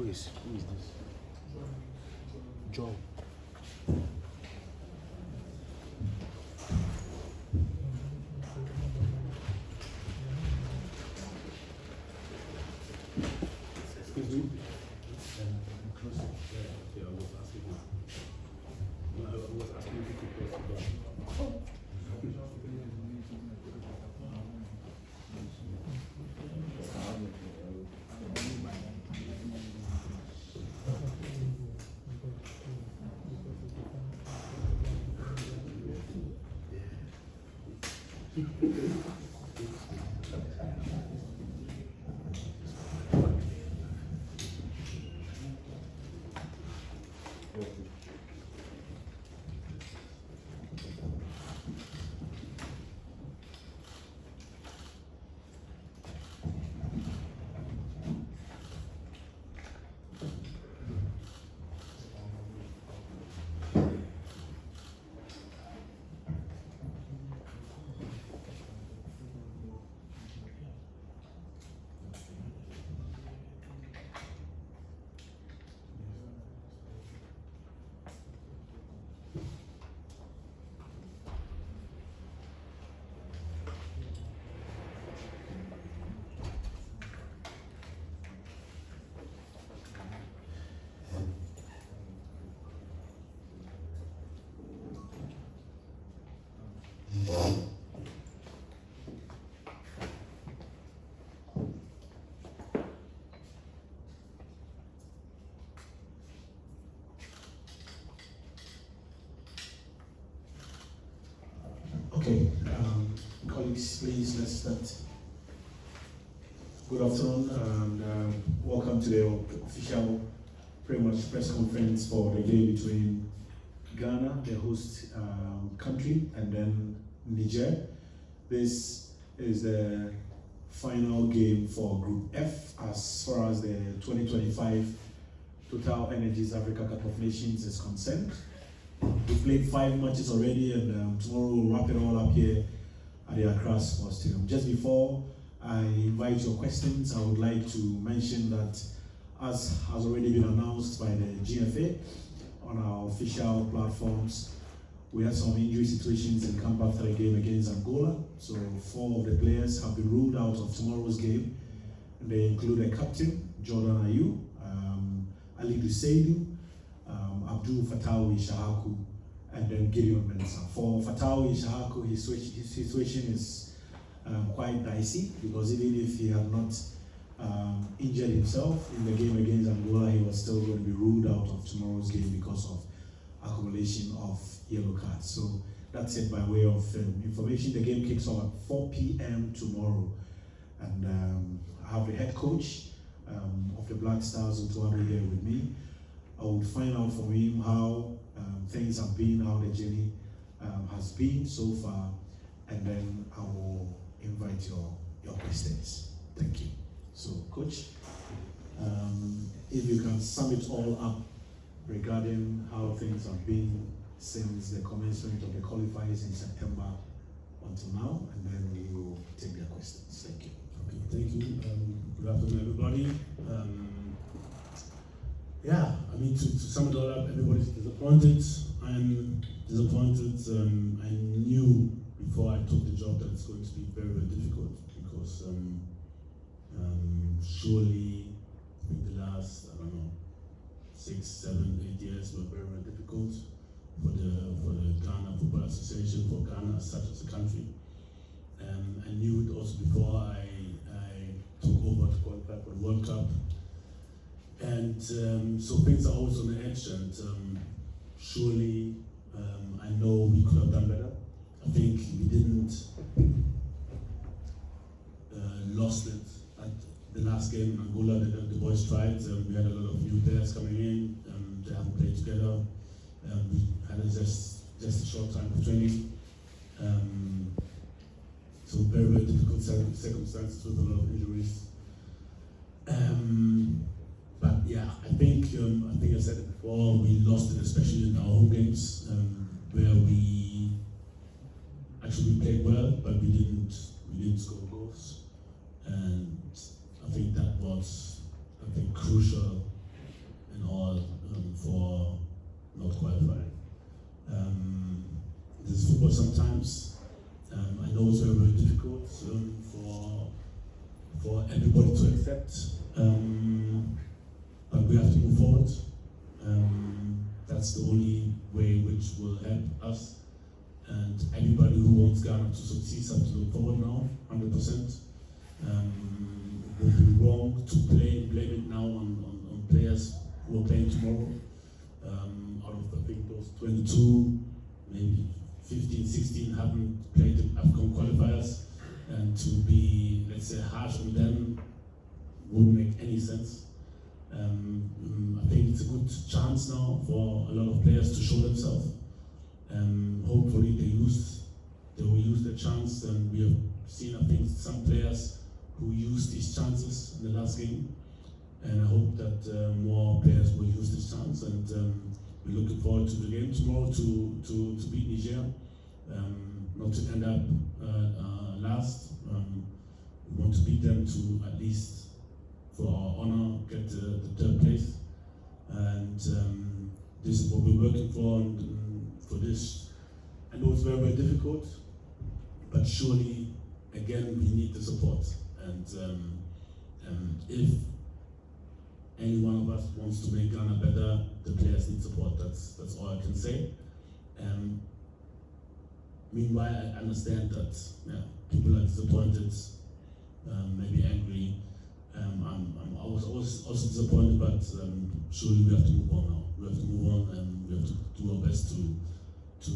Who is this? John. Excuse me. Close it. Yeah, I was asking you. I was asking you to close the door. Okay, colleagues, please let's start. Good afternoon and welcome to the official pretty much press conference for the game between Ghana, the host country, and then Niger. This is the final game for Group F as far as the 2025 Total Energies Africa Cup of Nations is concerned. We played 5 matches already, and tomorrow we'll wrap it all up here at the Accra Sports Stadium. Just before I invite your questions, I would like to mention that, as has already been announced by the GFA on our official platforms, we had some injury situations in camp after the game against Angola. So 4 of the players have been ruled out of tomorrow's game. And they include a captain, Jordan Ayew, Ali Duseidu, Abdul Fatawi Shahaku, and then Gideon Mensah. For Fatawi Shahaku, his situation is quite dicey, because even if he had not injured himself in the game against Angola, he was still going to be ruled out of tomorrow's game because of accumulation of yellow cards. So that's it by way of information. The game kicks off at 4 p.m. tomorrow, and I have the head coach of the Black Stars, Otto, here with me. I will find out from him how things have been, how the journey has been so far, and then I will invite your questions. Thank you. So, Coach, if you can sum it all up regarding how things have been since the commencement of the qualifiers in September until now, and then we will take their questions. Thank you. Okay, thank you. Good afternoon, everybody. Yeah, I mean, to sum it all up, everybody's disappointed. I'm disappointed. I knew before I took the job that it's going to be very, very difficult, because surely I think the last, I don't know, 6, 7, 8 years were very, very difficult for the Ghana Football Association, for Ghana as such as a country. I knew it also before I took over to qualify for the World Cup. And so things are always on the edge, and surely I know we could have done better. I think we didn't lost it at the last game in Angola. The boys tried. We had a lot of new players coming in. They haven't played together. We had just a short time for training. So very, very difficult circumstances with a lot of injuries. But yeah, I think I said it before. We lost it, especially in our home games, where we actually played well, but we didn't score goals, and I think that was crucial football sometimes. I know it's very, very difficult for everybody to accept, but we have to move forward. That's the only way which will help us. And everybody who wants Ghana to succeed has to look forward now, 100%. It would be wrong to blame it now on players who are playing tomorrow. Out of, I think, those 22, maybe 15, 16 haven't played the AFCON qualifiers, and to be, let's say, harsh on them wouldn't make any sense. I think it's a good chance now for a lot of players to show themselves. Hopefully they will use the chance, and we have seen, I think, some players who used these chances in the last game, and I hope that more players will use this chance, and we're looking forward to the game tomorrow to beat Niger, not to end up last. We want to beat them to at least, for our honor, get the third place, and this is what we're working for this. I know it's very, very difficult, but surely, again, we need the support. And if any one of us wants to make Ghana better, the players need support. That's all I can say. Meanwhile, I understand that people are disappointed, maybe angry. I was also disappointed, but surely we have to move on now. We have to move on, and we have to do our best to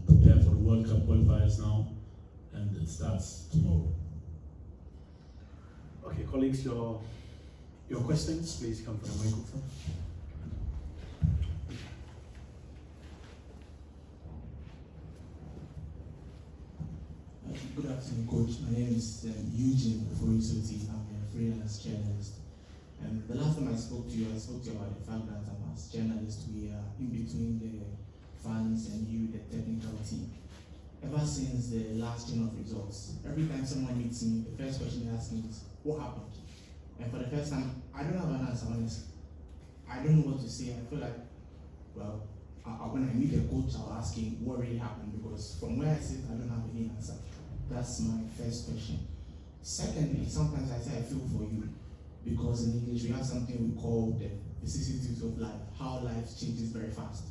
prepare for the World Cup qualifiers now, and it starts tomorrow. Okay, colleagues, your questions, please come from the microphone. Good afternoon, Coach. My name is Eugene Forisoti. I'm a freelance journalist. The last time I spoke to you about the fact that as journalists, we are in between the fans and you, the technical team. Ever since the last chain of results, every time someone meets me, the first question they ask me is, what happened? And for the first time, I don't have an answer, honestly. I don't know what to say. I feel like, well, when I meet the coach, I'll ask him what really happened, because from where I sit, I don't have any answer. That's my first question. Secondly, sometimes I say I feel for you, because in English we have something we call the vicissitudes of life, how life changes very fast.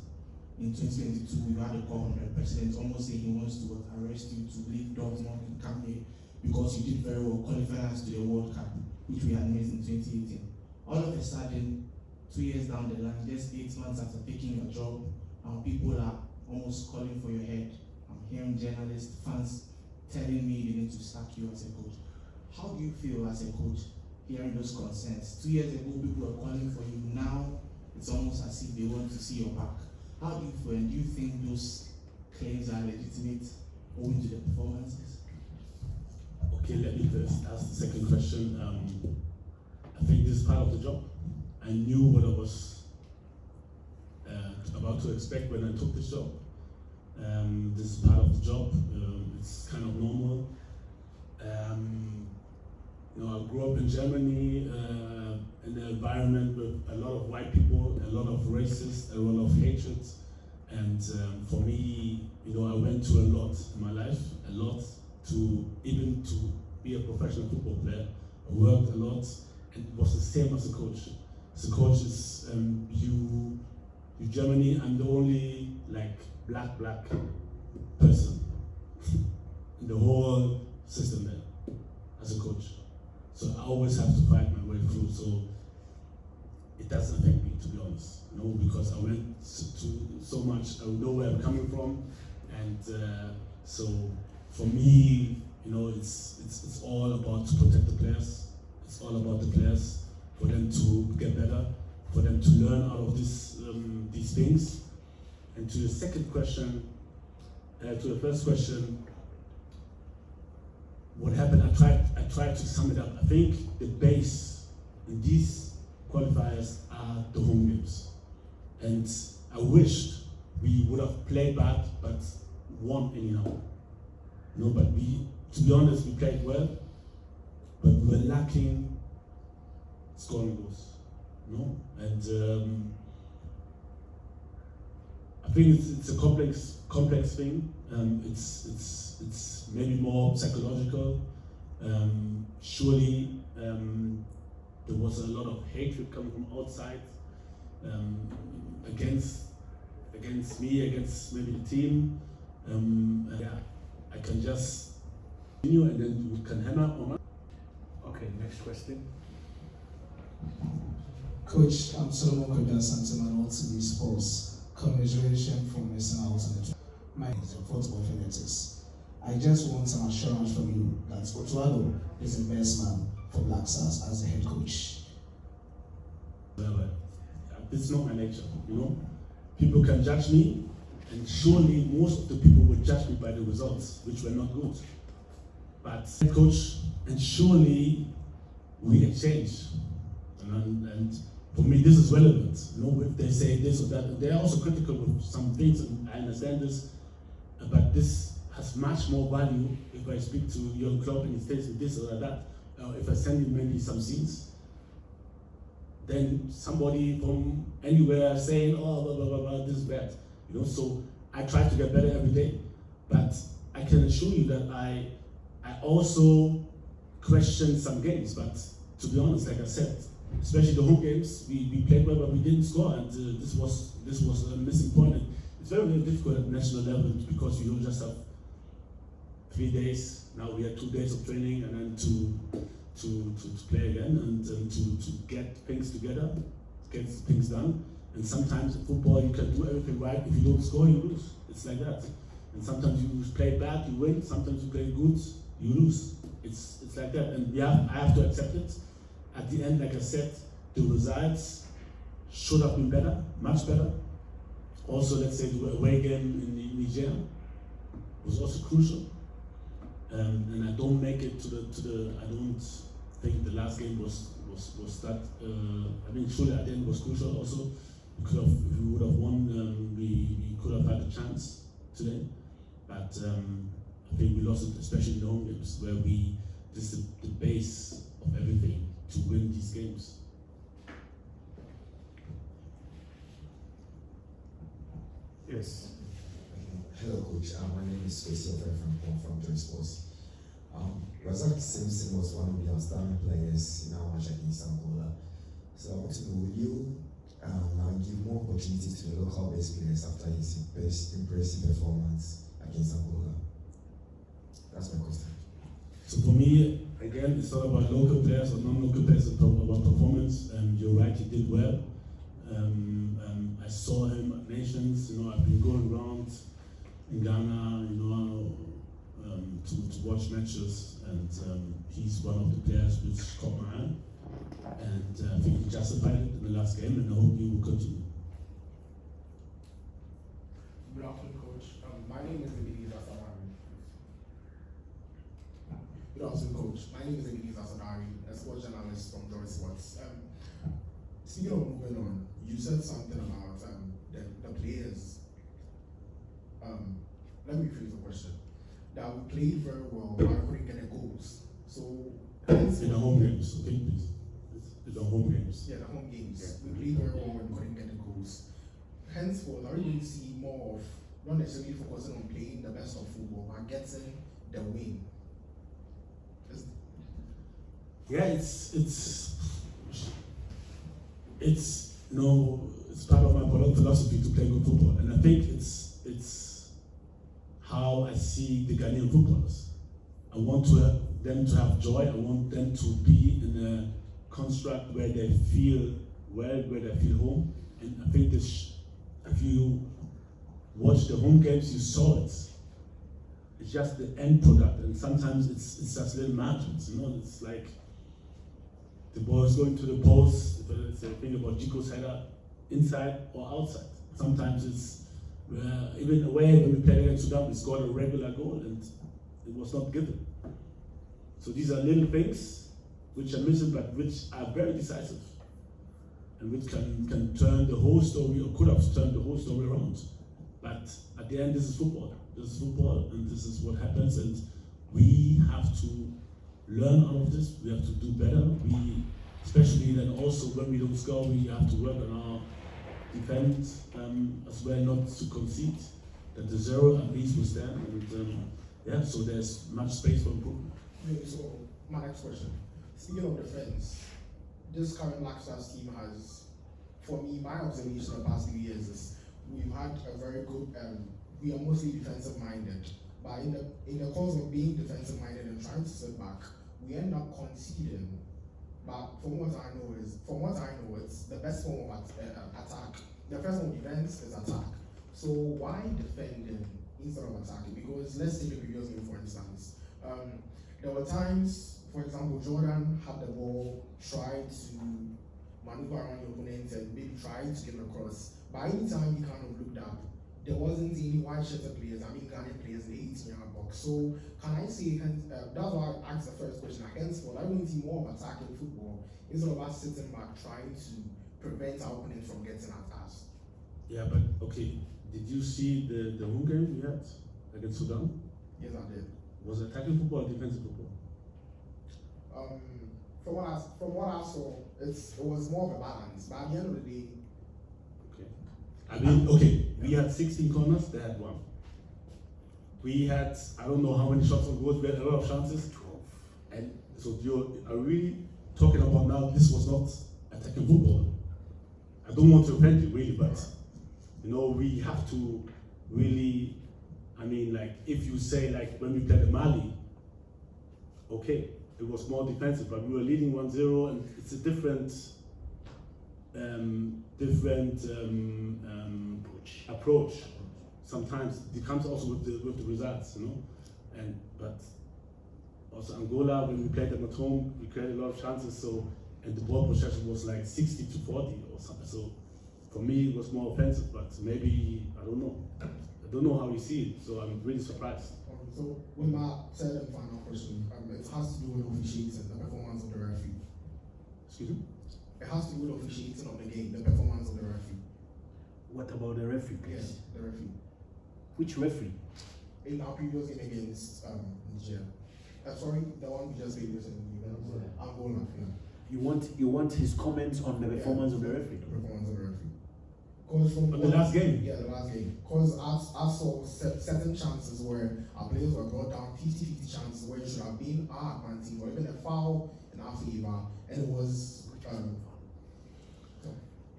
In 2022, we had a call from the president almost saying he wants to arrest you to leave Dortmund and come here because you did very well qualifying us to the World Cup, which we had missed in 2018. All of a sudden, 2 years down the line, just 8 months after taking your job, people are almost calling for your head. I'm hearing journalists, fans telling me they need to sack you as a coach. How do you feel as a coach hearing those concerns? 2 years ago, people were calling for you. Now, it's almost as if they want to see your back. How do you feel, and do you think those claims are legitimate owing to the performances? Okay, let me first ask the second question. I think this is part of the job. I knew what I was about to expect when I took this job. This is part of the job. It's kind of normal. I grew up in Germany in an environment with a lot of white people, a lot of racists, a lot of hatred. And for me, I went through a lot in my life, a lot to be a professional football player. I worked a lot, and it was the same as a coach. As a coach, is you Germany, I'm the only black person in the whole system there as a coach. So I always have to fight my way through. So it doesn't affect me, to be honest. Because I went to so much. I know where I'm coming from, and so for me, it's all about to protect the players. It's all about the players, for them to get better, for them to learn out of these things. And to the second question, to the first question, what happened? I tried to sum it up. I think the base in these qualifiers are the home games, and I wished we would have played bad but won anyhow. But to be honest, we played well, but we were lacking scoring goals. And I think it's a complex thing. It's maybe more psychological. Surely there was a lot of hatred coming from outside against me, against maybe the team. I can just continue and then you can hammer on. Okay, next question. Coach, I'm Solomon Kodan Santiman, TV Sports. Congratulations for missing out on the my football fanatics. I just want some assurance from you that Otto is the best man for Black Stars as the head coach. Well, this is not my nature, you know. People can judge me, and surely most of the people will judge me by the results, which were not good. But head coach, and surely we exchange. And for me, this is relevant. You know, if they say this or that, they are also critical with some things, and I understand this. But this has much more value if I speak to your club and he says this or that, or if I send you maybe some scenes. Then somebody from anywhere saying, oh, blah, blah, blah, blah, this is bad. You know, so I try to get better every day. But I can assure you that I also question some games. But to be honest, like I said, especially the home games, we played well, but we didn't score, and this was a missing point. And it's very, very difficult at national level because you don't just have 3 days. Now we have 2 days of training, and then to play again and to get things together, get things done. And sometimes in football you can do everything right. If you don't score, you lose. It's like that. And sometimes you play bad, you win. Sometimes you play good, you lose. It's like that. And I have to accept it. At the end, like I said, the results should have been better, much better. Also, let's say the away game in Niger was also crucial. And I don't make it to the. I don't think the last game was that. I mean, surely at the end was crucial. Also, if we would have won, we could have had a chance today. But I think we lost it, especially in the home games, where this is the base of everything to win these games. Yes. Hello, Coach. My name is Otto from Joy Sports. Razak Simpson was one of the outstanding players in our match against Angola. So I want to know, will you now give more opportunities to the local-based players after his impressive performance against Angola? That's my question. So for me, again, it's not about local players or non-local players, it's about performance. You're right, he did well. I saw him at Nations. You know, I've been going around in Ghana, you know, to watch matches, and he's one of the players which caught my eye. And I think he justified it in the last game, and I hope he will continue. Good afternoon, Coach. My name is Ebenezer Sadari. Good afternoon, Coach. My name is Ebenezer Sadari, a sports journalist from Joy Sports. Speaking of moving on, you said something about the players. Let me rephrase the question. That we played very well, but we couldn't get the goals. So in the home games, okay, please. In the home games. Yeah, the home games. Yeah. We played very well and couldn't get the goals. Henceforth, are we going to see more of not necessarily focusing on playing the best of football, but getting the win? Yeah, it's part of my philosophy to play good football, and I think it's how I see the Ghanaian footballers. I want them to have joy. I want them to be in a construct where they feel well, where they feel home. And I think if you watch the home games, you saw it. It's just the end product, and sometimes it's just little margins. You know, it's like the ball is going to the post. It's a thing about Jiko's header, inside or outside. Sometimes it's even away when we played against Sudan, we scored a regular goal and it was not given. So these are little things which are missing, but which are very decisive and which can turn the whole story, or could have turned the whole story around. But at the end, this is football. This is football, and this is what happens. And we have to learn out of this. We have to do better. Especially then also when we don't score, we have to work on our defend as well, not to concede, that the zero at least will stand, and yeah, so there's much space for improvement. Okay, so my next question. Speaking of defense, this current Black Stars team has, for me, my observation of the past few years is we've had a very good, we are mostly defensive minded, but in the course of being defensive minded and trying to sit back, we end up conceding. But from what I know, it's the best form of attack. The first form of defense is attack. So why defending instead of attacking? Because let's take the previous game for instance. There were times, for example, Jordan had the ball, tried to maneuver around the opponent and maybe tried to get across. But any time he kind of looked up, there wasn't any white-shirted players, Ghanaian players in the 18-yard box. So can I say, that's why I asked the first question, henceforth, I don't see more of attacking football instead of us sitting back trying to prevent our opponents from getting at us. Yeah, but okay, did you see the home game we had against Sudan? Yes, I did. Was it attacking football or defensive football? From what I saw, it was more of a balance. But at the end of the day, okay. I mean, okay, we had 16 corners, they had 1. We had, I don't know how many shots on goal, we had a lot of chances. 12. And so you are really talking about now, this was not attacking football. I don't want to offend you really, but you know, we have to really, I mean, like, if you say, like, when we played in Mali, okay, it was more defensive, but we were leading 1-0, and it's a different approach. Sometimes it comes also with the results, you know. But also Angola, when we played them at home, we created a lot of chances. So, and the ball possession was like 60 to 40 or something. So, for me, it was more offensive. But maybe I don't know. I don't know how you see it. So I'm really surprised. So with my third and final question, it has to do with officiating, the performance of the referee. Excuse me? It has to do with officiating of the game, the performance of the referee. What about the referee, please? Yes, the referee. Which referee? In our previous game against Niger. Sorry, the one we just played recently, Angola. Yeah. You want his comments on the performance of the referee? The performance of the referee. From the last game? Yeah, the last game. Because I saw certain chances where our players were brought down, 50-50 chances where it should have been our advantage or even a foul in our favor, and it was.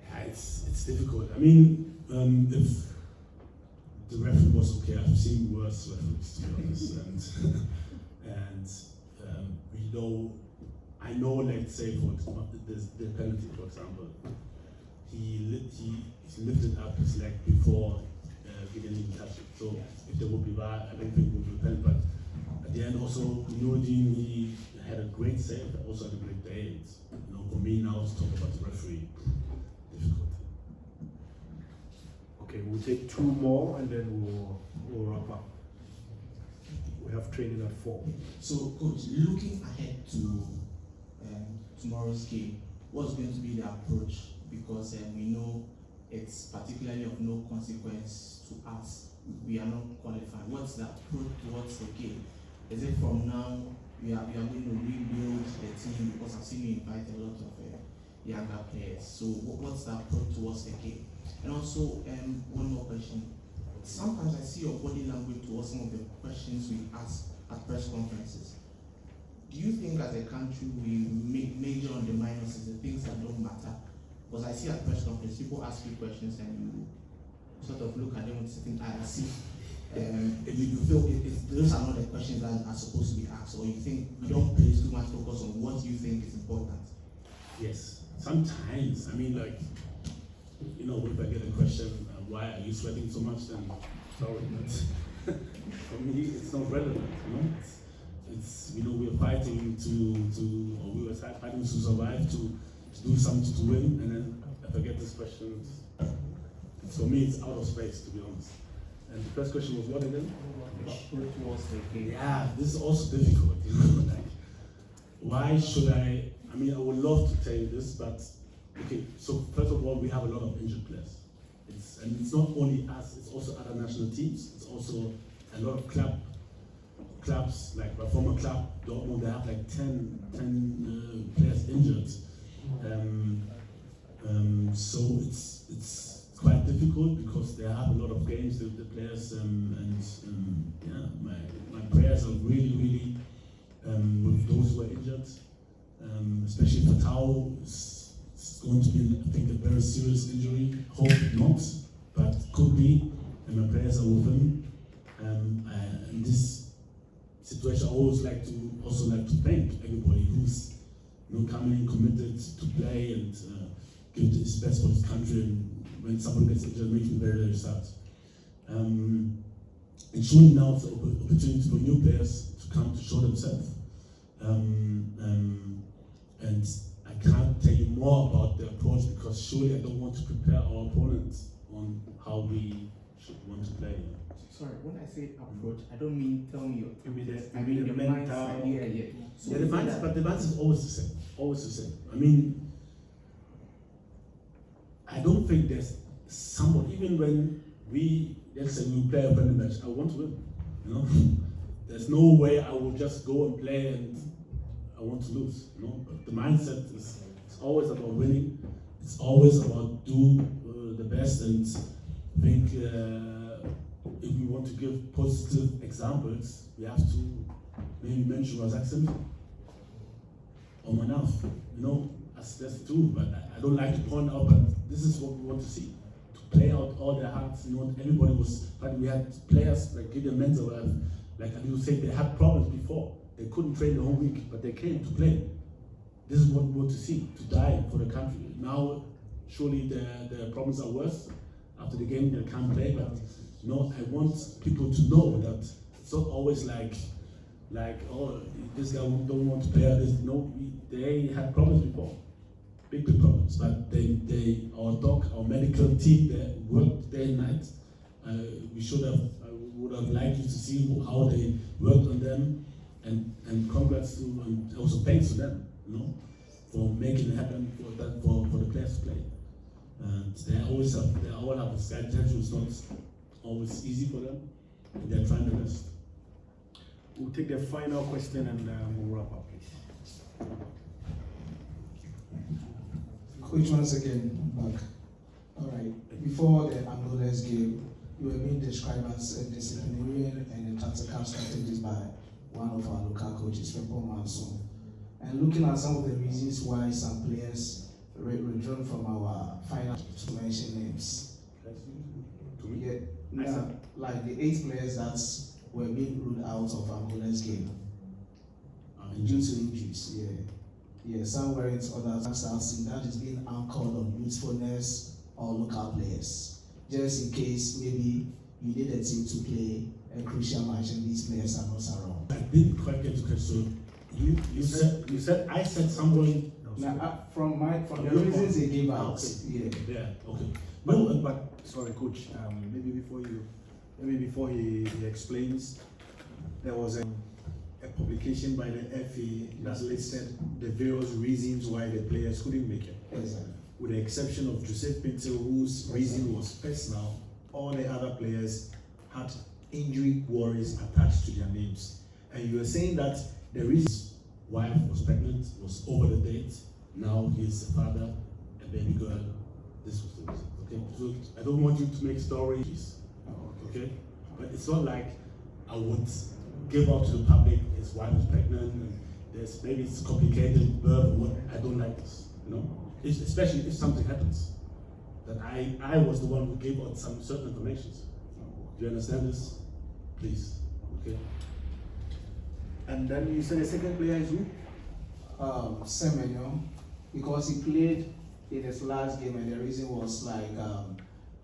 Yeah, it's difficult. I mean, if the referee was okay, I've seen worse referees, to be honest, and we know. I know, let's say for the penalty, for example, he lifted up his leg before he didn't even touch it. So if there would be VAR, I don't think we would repent. But at the end, also Nuruddin, he had a great save, also had a great day. It's, you know, for me now to talk about the referee, difficult. Okay, we'll take 2 more and then we'll wrap up. We have training at 4. So, Coach, looking ahead to tomorrow's game, what's going to be the approach? Because we know it's particularly of no consequence to us. We are not qualified. What's the approach towards the game? Is it from now we are going to rebuild the team? Because I've seen you invite a lot of younger players. So what's the approach towards the game? And also, one more question. Sometimes I see your body language towards some of the questions we ask at press conferences. Do you think as a country we major on the minuses, the things that don't matter? Because I see at press conference, people ask you questions and you sort of look at them with certain eyes. If you feel those are not the questions that are supposed to be asked, or you think you don't place too much focus on what you think is important? Yes, sometimes. I mean, like, you know, if I get a question, why are you sweating so much? Then sorry, but for me, it's not relevant. You know, it's you know, we're fighting we were fighting to survive, to do something to win, and then if I get this question, for me, it's out of space, to be honest. And the first question was what again? Yeah, this is also difficult. You know, like, why should I mean, I would love to tell you this, but okay. So first of all, we have a lot of injured players. And it's not only us; it's also other national teams. It's also a lot of clubs, like my former club, Dortmund. They have like 10 players injured. So it's quite difficult because they have a lot of games, the players, yeah, my prayers are really with those who are injured, especially for Tao. It's going to be, I think, a very serious injury. Hope not, but could be, and my prayers are with him. In this situation, I always like to thank everybody who's coming committed to play and give his best for his country. And when somebody gets injured, it makes me very sad. And surely now it's an opportunity for new players to come to show themselves. And I can't tell you more about the approach because surely I don't want to prepare our opponents on how we should want to play. Sorry, when I say approach, I don't mean tell me your I mean the mental. Yeah. So yeah, the mindset, but the mindset is always the same. Always the same. I mean, I don't think there's someone, even when let's say we play a friendly match, I want to win. There's no way I will just go and play and I want to lose. But the mindset is always about winning. It's always about do the best, and I think if we want to give positive examples, we have to maybe mention Razak or Manaf. That's true, but I don't like to point out, but this is what we want to see. To play out all their hearts. Everybody was, but we had players like Gideon Menza, like Addo said, they had problems before. They couldn't train the whole week, but they came to play. This is what we want to see, to die for the country. Now, surely the problems are worse. After the game, they can't play, but I want people to know that it's not always like oh, this guy don't want to play. They had problems before, big problems. But our medical team, they worked day and night. Would have liked you to see how they worked on them, and congrats to, and also thanks to them, for making it happen for the players to play. And they all have a sky potential. It's not always easy for them, and they're trying their best. We'll take the final question and we'll wrap up, please. Coach, once again, back. All right. Before the Angola's game, you were being described as a disciplinarian and a tactical strategist by one of our local coaches, Paul Manson. And looking at some of the reasons why some players withdrawn from our final, to mention names. Yeah, like the 8 players that were being ruled out of Angola's game due to injuries. Yeah, some weren't, others that is being anchored on youthfulness or local players. Just in case maybe you need a team to play a crucial match and these players are not around. I didn't quite get the question. You said I said someone. From the reasons they gave out. Okay. Yeah. Okay. But sorry, coach. Maybe before he explains, there was a publication by the FA that listed the various reasons why the players couldn't make it. Exactly. With the exception of Joseph Pinto, whose reason was personal, all the other players had injury worries attached to their names. And you were saying that the reason his wife was pregnant, was over the date, now he's a father, a baby girl. This was the reason. Okay, so I don't want you to make stories. Okay, but it's not like I would give out to the public his wife is pregnant and maybe it's complicated birth. I don't like this, especially if something happens. That I was the one who gave out some certain information. Do you understand this? Please. Okay. And then you said the second player is who? Semenyo, because he played in his last game, and the reason was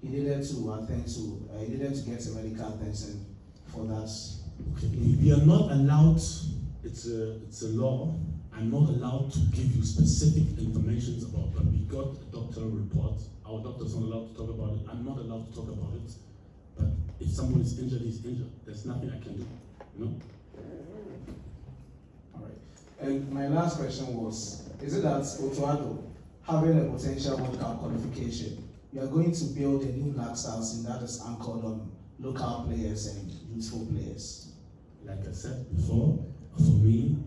he needed to get a medical attention for that. Okay. We are not allowed. It's a law. I'm not allowed to give you specific information about. But we got a doctoral report. Our doctor's not allowed to talk about it. I'm not allowed to talk about it. But if someone is injured, he's injured. There's nothing I can do. All right. And my last question was: is it that Otto, having a potential World Cup qualification, you are going to build a new Black Stars and that is anchored on local players and youthful players? Like I said before, for me,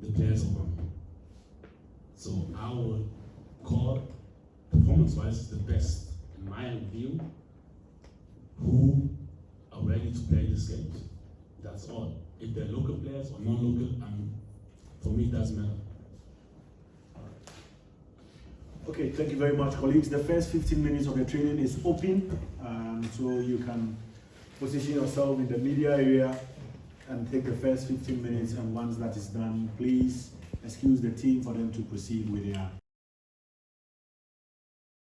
the players are one. So our core, performance-wise, is the best. in my view, who are ready to play this game. That's all. If they're local players or non-local, for me, it doesn't matter. Okay, thank you very much, colleagues. The first 15 minutes of the training is open, so you can position yourself in the media area and take the first 15 minutes, and once that is done, please excuse the team for them to proceed with their